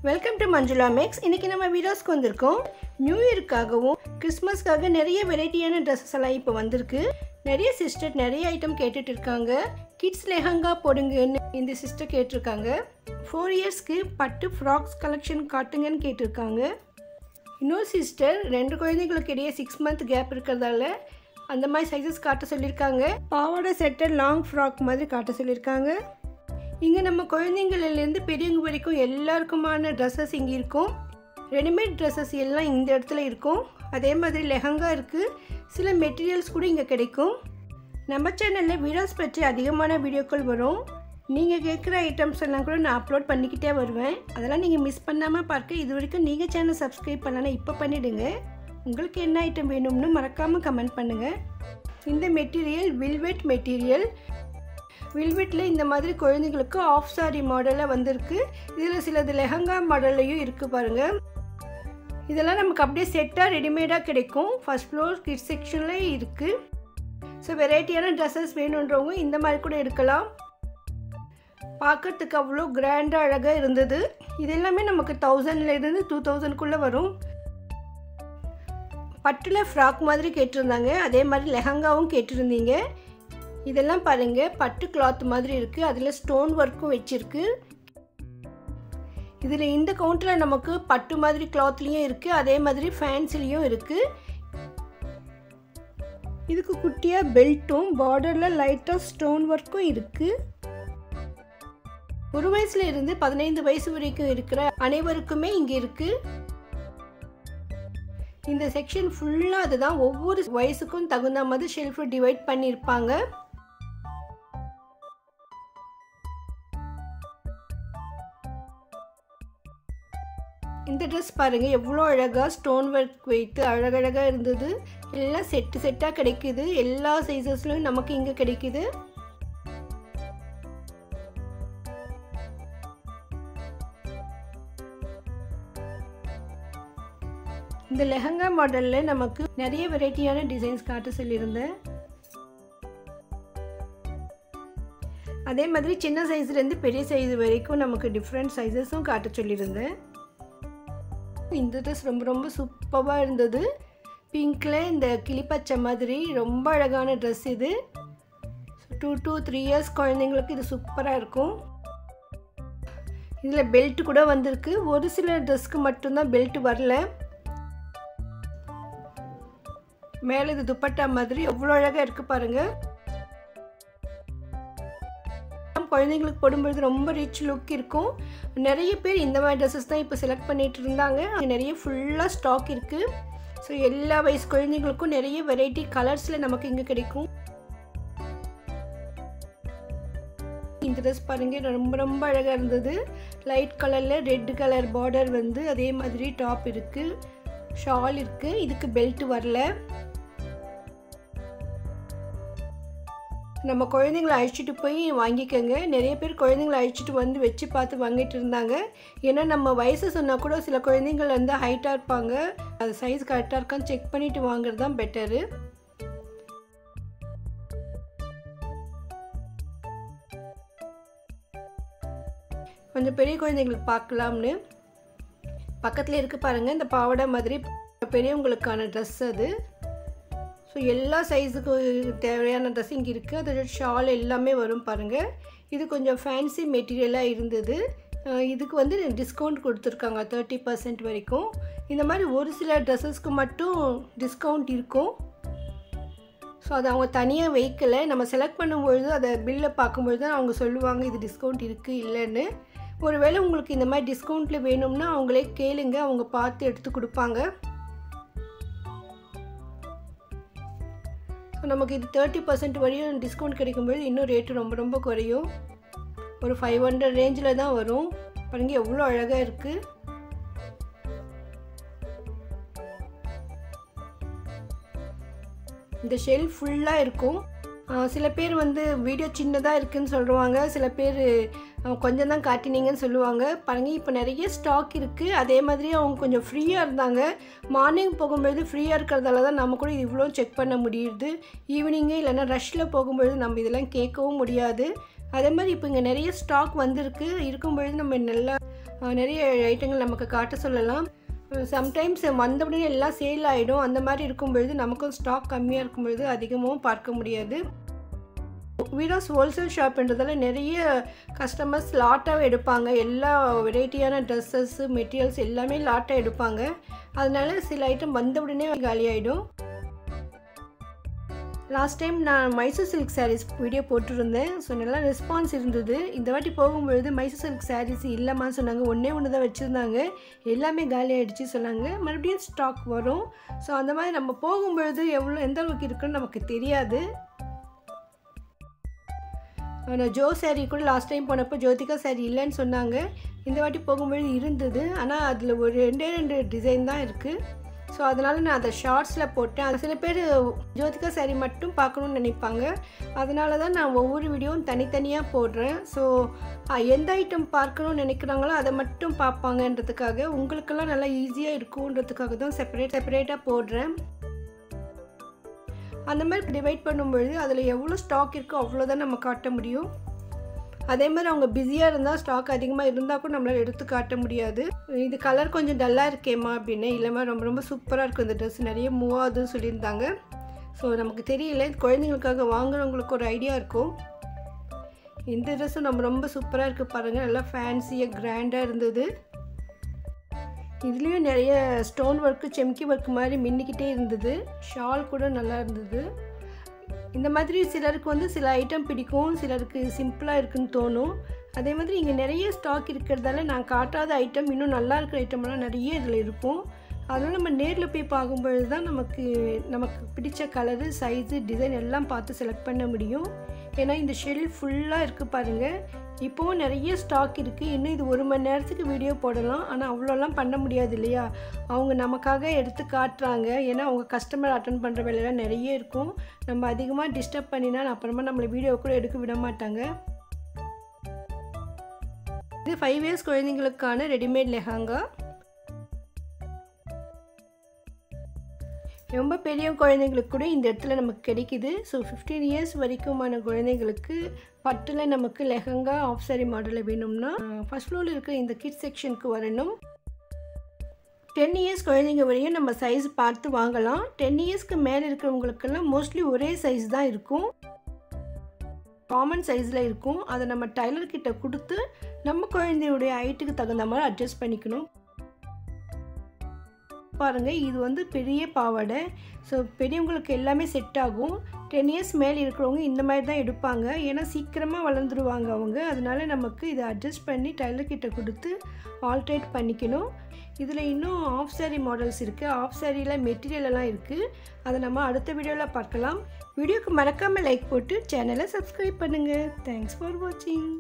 Welcome to Manjula maths. இன்றைக்கி நம்ம வீடியோஸ்க்கு வந்திருக்கோம். நியூ இயர்க்காகவும் கிறிஸ்மஸ்க்காக நிறைய வெரைட்டியான ட்ரெஸ்ஸஸ் எல்லாம் இப்போ வந்திருக்கு. நிறைய சிஸ்டர் நிறைய ஐட்டம் கேட்டுட்டு இருக்காங்க. கிட்ஸ் லெஹங்கா போடுங்கன்னு இந்த சிஸ்டர் கேட்டிருக்காங்க. 4 இயர்ஸ்க்கு பட்டு ஃப்ராக்ஸ் கலெக்ஷன் காட்டுங்கன்னு கேட்டிருக்காங்க. இன்னொரு சிஸ்டர் 2 குழந்தைங்களுக்கு இடையே 6 மந்த் கேப் இருக்கிறதால அந்த மாதிரி சைஸஸ் காட்ட சொல்லியிருக்காங்க. பாவாடை செட்டர் லாங் ஃப்ராக் மாதிரி காட்ட சொல்லியிருக்காங்க. இங்கே நம்ம குழந்தைங்கள்லேருந்து பெரியவங்க வரைக்கும் எல்லாருக்குமான ட்ரெஸ்ஸஸ் இங்கே இருக்கும். ரெடிமேட் ட்ரெஸ்ஸஸ் எல்லாம் இந்த இடத்துல இருக்கும். அதே மாதிரி லெஹங்கா இருக்குது. சில மெட்டீரியல்ஸ் கூட இங்கே கிடைக்கும். நம்ம சேனலில் வீடியோஸ் பற்றி அதிகமான வீடியோக்கள் வரும். நீங்கள் கேட்குற ஐட்டம்ஸ் எல்லாம் கூட நான் அப்லோட் பண்ணிக்கிட்டே வருவேன். அதெல்லாம் நீங்கள் மிஸ் பண்ணாமல் பார்க்க இது வரைக்கும் நீங்கள் சேனல் சப்ஸ்கிரைப் பண்ணலன்னா இப்போ பண்ணிவிடுங்க. உங்களுக்கு என்ன ஐட்டம் வேணும்னு மறக்காமல் கமெண்ட் பண்ணுங்கள். இந்த மெட்டீரியல் வில்வெட் மெட்டீரியல். வில்வெட்டில் இந்த மாதிரி குழந்தைங்களுக்கு ஆஃப் சாரி மாடலில் வந்திருக்கு. இதில் சிலது லெஹங்கா மாடல்லையும் இருக்குது பாருங்கள். இதெல்லாம் நமக்கு அப்படியே செட்டாக ரெடிமேடாக கிடைக்கும். ஃபர்ஸ்ட் ஃப்ளோர் கிட்ஸ் செக்ஷனில் இருக்குது. ஸோ வெரைட்டியான ட்ரெஸ்ஸஸ் வேணுன்றவங்க இந்த மாதிரி கூட எடுக்கலாம். பார்க்கறதுக்கு அவ்வளோ கிராண்டாக அழகாக இருந்தது. இது எல்லாமே நமக்கு 1000லேருந்து 2000க்குள்ளே வரும். பட்டில் ஃப்ராக் மாதிரி கேட்டிருந்தாங்க. அதே மாதிரி லெஹங்காவும் கேட்டிருந்தீங்க. இதெல்லாம் பாருங்கள், பட்டு கிளாத் மாதிரி இருக்குது. அதில் ஸ்டோன் ஒர்க்கும் வச்சுருக்கு. இதில் இந்த கவுண்டரில் நமக்கு பட்டு மாதிரி கிளாத்லேயும் இருக்குது, அதே மாதிரி ஃபேன்சிலையும் இருக்குது. இதுக்கு குட்டியாக பெல்ட்டும் பார்டரில் லைட்டாக ஸ்டோன் ஒர்க்கும் இருக்குது. 1 வயசுல இருந்து 15 வயசு வரைக்கும் இருக்கிற அனைவருக்குமே இங்கே இருக்குது. இந்த செக்ஷன் ஃபுல்லாக அதுதான். ஒவ்வொரு வயசுக்கும் தகுந்த மாதிரி ஷெல்ஃபை டிவைட் பண்ணியிருப்பாங்க. இந்த ட்ரெஸ் பாருங்கள், எவ்வளோ அழகாக ஸ்டோன் ஒர்க் வைத்து அழகழகாக இருந்தது. எல்லாம் செட்டாக கிடைக்குது. எல்லா சைஸஸ்லையும் நமக்கு இங்கே கிடைக்குது. இந்த லெஹங்கா மாடலில் நமக்கு நிறைய வெரைட்டியான டிசைன்ஸ் காட்ட சொல்லியிருந்தேன். அதே மாதிரி சின்ன சைஸ்லேருந்து பெரிய சைஸ் வரைக்கும் நமக்கு டிஃப்ரெண்ட் சைஸஸும் காட்ட சொல்லியிருந்தேன். இந்த ட்ரெஸ் ரொம்ப சூப்பராக இருந்தது. பிங்க்கில் இந்த கிளிப்பச்சை மாதிரி ரொம்ப அழகான ட்ரெஸ் இது. 2 to 3 இயர்ஸ் குழந்தைங்களுக்கு இது சூப்பராக இருக்கும். இதில் பெல்ட் கூட வந்திருக்கு. ஒரு சில ட்ரெஸ்க்கு மட்டும்தான் பெல்ட் வரல. மேலே இது துப்பட்டா மாதிரி எவ்வளோ அழகாக இருக்குது பாருங்கள். குழந்தைங்களுக்கு போடும்பொழுது ரொம்ப ரிச் லுக் இருக்கும். நிறைய பேர் இந்த மாதிரி ட்ரெஸ்ஸஸ் தான் இப்போ செலக்ட் பண்ணிட்டு இருந்தாங்க. நிறைய ஃபுல்லாக ஸ்டாக் இருக்குது. ஸோ எல்லா வயசு குழந்தைங்களுக்கும் நிறைய வெரைட்டி கலர்ஸில் நமக்கு இங்கே கிடைக்கும். இந்த ட்ரெஸ் பாருங்கள், ரொம்ப அழகாக இருந்தது. லைட் கலரில் ரெட் கலர் பார்டர் வந்து அதே மாதிரி டாப் இருக்குது, ஷால் இருக்குது. இதுக்கு பெல்ட் வரல. நம்ம குழந்தைங்கள அழைச்சிட்டு போய் வாங்கிக்கோங்க. நிறைய பேர் குழந்தைங்கள அழைச்சிட்டு வந்து வச்சு பார்த்து வாங்கிட்டு இருந்தாங்க. ஏன்னா நம்ம வயசு சொன்னால் கூட சில குழந்தைங்கள் வந்து ஹைட்டாக இருப்பாங்க. அது சைஸ் கரெக்டாக இருக்கான்னு செக் பண்ணிவிட்டு வாங்குறது தான் பெட்டரு. கொஞ்சம் பெரிய குழந்தைங்களுக்கு பார்க்கலாம்னு பக்கத்தில் இருக்குது பாருங்கள். இந்த பாவாடை மாதிரி பெரியவங்களுக்கான ட்ரெஸ் அது. ஸோ எல்லா சைஸுக்கு தேவையான ட்ரெஸ் இங்கே இருக்குது. அதோட ஷால் எல்லாமே வரும் பாருங்கள். இது கொஞ்சம் ஃபேன்சி மெட்டீரியலாக இருந்தது. இதுக்கு வந்து டிஸ்கவுண்ட் கொடுத்துருக்காங்க 30% வரைக்கும். இந்த மாதிரி ஒரு சில ட்ரெஸ்ஸஸ்க்கு மட்டும் டிஸ்கவுண்ட் இருக்கும். ஸோ அதை அவங்க தனியாக வைக்கலை. நம்ம செலக்ட் பண்ணும்பொழுது அதை பில்லை பார்க்கும்பொழுது தான் அவங்க சொல்லுவாங்க இது டிஸ்கவுண்ட் இருக்குது இல்லைன்னு. ஒருவேளை உங்களுக்கு இந்த மாதிரி டிஸ்கவுண்ட்டில் வேணும்னா அவங்களே கேளுங்க, அவங்க பார்த்து எடுத்து கொடுப்பாங்க. ஸோ நமக்கு இது 30% வரையும் டிஸ்கவுண்ட் கிடைக்கும்போது இன்னும் ரேட்டு ரொம்ப குறையும். ஒரு 500 ரேஞ்சில் தான் வரும். பாருங்கள் எவ்வளோ அழகாக இருக்குது. இந்த ஷெல்ஃப் ஃபுல்லாக இருக்கும். சில பேர் வந்து வீடியோ சின்னதாக இருக்குதுன்னு சொல்லுவாங்க. சில பேர் கொஞ்சம் தான் காட்டினீங்கன்னு சொல்லுவாங்க. பாருங்கள் இப்போ நிறைய ஸ்டாக் இருக்குது. அதே மாதிரி அவங்க கொஞ்சம் ஃப்ரீயாக இருந்தாங்க. மார்னிங் போகும்பொழுது ஃப்ரீயாக இருக்கிறதால தான் நம்ம கூட இவ்வளோ செக் பண்ண முடியுது. ஈவினிங்கே இல்லைன்னா ரஷ்ஷில் போகும்பொழுது நம்ம இதெல்லாம் கேட்கவும் முடியாது. அதே மாதிரி இப்போ இங்கே நிறைய ஸ்டாக் வந்திருக்கு. இருக்கும்பொழுது நம்ம நல்லா நிறைய ஐட்டங்கள் நமக்கு காட்ட சொல்லலாம். சம்டைம்ஸ் வந்தவுடனே எல்லாம் சேல் ஆகிடும். அந்த மாதிரி இருக்கும்பொழுது நமக்கும் ஸ்டாக் கம்மியாக இருக்கும்பொழுது அதிகமாகவும் பார்க்க முடியாது. வீராஸ் ஹோல்சேல் ஷாப்ன்றதால நிறைய கஸ்டமர்ஸ் லாட்டாக எடுப்பாங்க. எல்லா வெரைட்டியான ட்ரெஸ்ஸஸ்ஸு மெட்டீரியல்ஸ் எல்லாமே லாட்டாக எடுப்பாங்க. அதனால சில ஐட்டம் வந்த உடனே காலி ஆகிடும். லாஸ்ட் டைம் நான் மைசூர் சில்க் சாரீஸ் வீடியோ போட்டிருந்தேன். ஸோ நல்லா ரெஸ்பான்ஸ் இருந்தது. இந்த வாட்டி போகும்பொழுது மைசூர் சில்க் சாரீஸ் இல்லைம்மான்னு சொன்னாங்க. ஒன்றே ஒன்று தான் வச்சுருந்தாங்க. எல்லாமே காலி ஆகிடுச்சு சொன்னாங்க. மறுபடியும் ஸ்டாக் வரும். ஸோ அந்த மாதிரி நம்ம போகும்பொழுது எந்த அளவுக்கு இருக்குன்னு நமக்கு தெரியாது. ஆனால் ஜோ சாரீ கூட லாஸ்ட் டைம் போனப்போ ஜோதிகா சாரீ இல்லைன்னு சொன்னாங்க. இந்த வாட்டி போகும்பொழுது இருந்தது. ஆனால் அதில் ஒரு 2 டிசைன் தான் இருக்குது. ஸோ அதனால் நான் அதை ஷார்ட்ஸில் போட்டேன். சில பேர் ஜோதிகா சாரீ மட்டும் பார்க்கணுன்னு நினைப்பாங்க. அதனால தான் நான் ஒவ்வொரு வீடியோவும் தனித்தனியாக போடுறேன். ஸோ எந்த ஐட்டம் பார்க்கணுன்னு நினைக்கிறாங்களோ அதை மட்டும் பார்ப்பாங்கன்றதுக்காக, உங்களுக்கெல்லாம் நல்லா ஈஸியாக இருக்குன்றதுக்காக தான் செப்பரேட்டாக போடுறேன். அந்த மாதிரி டிவைட் பண்ணும்பொழுது அதில் எவ்வளோ ஸ்டாக் இருக்கோ அவ்வளோதான் நம்ம காட்ட முடியும். அதே மாதிரி அவங்க பிஸியாக இருந்தால் ஸ்டாக் அதிகமாக இருந்தால் கூட நம்மளால் எடுத்து காட்ட முடியாது. இது கலர் கொஞ்சம் டல்லாக இருக்கேம்மா அப்படின்னு, இல்லைம்மா ரொம்ப சூப்பராக இருக்கும் இந்த ட்ரெஸ், நிறைய மூவ் ஆகுதுன்னு சொல்லியிருந்தாங்க. ஸோ நமக்கு தெரியல, குழந்தைங்களுக்காக வாங்குறவங்களுக்கு ஒரு ஐடியா இருக்கும். இந்த ட்ரெஸ்ஸும் ரொம்ப சூப்பராக இருக்குது பாருங்கள். நல்லா ஃபேன்சியாக கிராண்டாக இருந்தது. இதுலேயும் நிறைய ஸ்டோன் ஒர்க்கு செம்கி ஒர்க் மாதிரி மின்னிக்கிட்டே இருந்தது. ஷால் கூட நல்லா இருந்தது. இந்த மாதிரி சிலருக்கு சில ஐட்டம் பிடிக்கும், சிலருக்கு சிம்பிளாக இருக்குன்னு தோணும். அதே மாதிரி இங்கே நிறைய ஸ்டாக் இருக்கிறதால நான் காட்டாத ஐட்டம், இன்னும் நல்லா இருக்கிற ஐட்டம்லாம் நிறைய இதில் இருக்கும். அதனால் நம்ம நேரில் போய் பார்க்கும்பொழுது தான் நமக்கு பிடிச்ச கலரு, சைஸு, டிசைன் எல்லாம் பார்த்து செலக்ட் பண்ண முடியும். ஏன்னா இந்த ஷெல்ஃப் ஃபுல்லாக இருக்குது பாருங்கள். இப்போவும் நிறைய ஸ்டாக் இருக்குது. இன்னும் இது 1 மணி நேரத்துக்கு வீடியோ போடலாம். ஆனால் அவ்வளோலாம் பண்ண முடியாது இல்லையா? அவங்க நமக்காக எடுத்து காட்டுறாங்க. ஏன்னா அவங்க கஸ்டமர் அட்டன் பண்ணுற வேலையெல்லாம் நிறைய இருக்கும். நம்ம அதிகமாக டிஸ்டர்ப் பண்ணினால் அப்புறமா நம்மளை வீடியோ கூட எடுக்க விட மாட்டாங்க. இது 5 இயர்ஸ் குழந்தைங்களுக்கான ரெடிமேட் லெஹங்கா. ரொம்ப பெரிய குழந்தைங்களுக்கு கூட இந்த இடத்துல நமக்கு கிடைக்குது. ஸோ 15 இயர்ஸ் வரைக்குமான குழந்தைங்களுக்கு பட்டில் நமக்கு லெஹங்கா ஆஃப் சாரி மாடலில் வேணும்னா ஃபர்ஸ்ட் ஃப்ளோரில் இருக்கிற இந்த கிட்ஸ் செக்ஷனுக்கு வரணும். 10 இயர்ஸ் குழந்தைங்க வரையும் நம்ம சைஸ் பார்த்து வாங்கலாம். 10 இயர்ஸ்க்கு மேலே இருக்கிறவங்களுக்கெல்லாம் மோஸ்ட்லி ஒரே சைஸ் தான் இருக்கும், காமன் சைஸில் இருக்கும். அதை நம்ம டைலர்கிட்ட கொடுத்து நம்ம குழந்தையுடைய ஹைட்டுக்கு தகுந்த மாதிரி அட்ஜஸ்ட் பண்ணிக்கணும். பாருங்கள், இது பெரிய பாவாடை. ஸோ பெரியவங்களுக்கு எல்லாமே செட் ஆகும். 10 இயர்ஸ் மேலே இருக்கிறவங்க இந்த மாதிரி தான் எடுப்பாங்க. ஏன்னா சீக்கிரமாக வளர்ந்துருவாங்க அவங்க. அதனால நமக்கு இதை அட்ஜஸ்ட் பண்ணி டைலர்கிட்ட கொடுத்து ஆல்ட்ரேட் பண்ணிக்கணும். இதில் இன்னும் ஆஃப் சாரி மாடல்ஸ் இருக்குது. ஆஃப் சாரியில் மெட்டீரியல் எல்லாம் இருக்குது. அதை நம்ம அடுத்த வீடியோவில் பார்க்கலாம். வீடியோக்கு மறக்காமல் லைக் போட்டு சேனலை சப்ஸ்கிரைப் பண்ணுங்கள். தேங்க்ஸ் ஃபார் வாட்சிங்.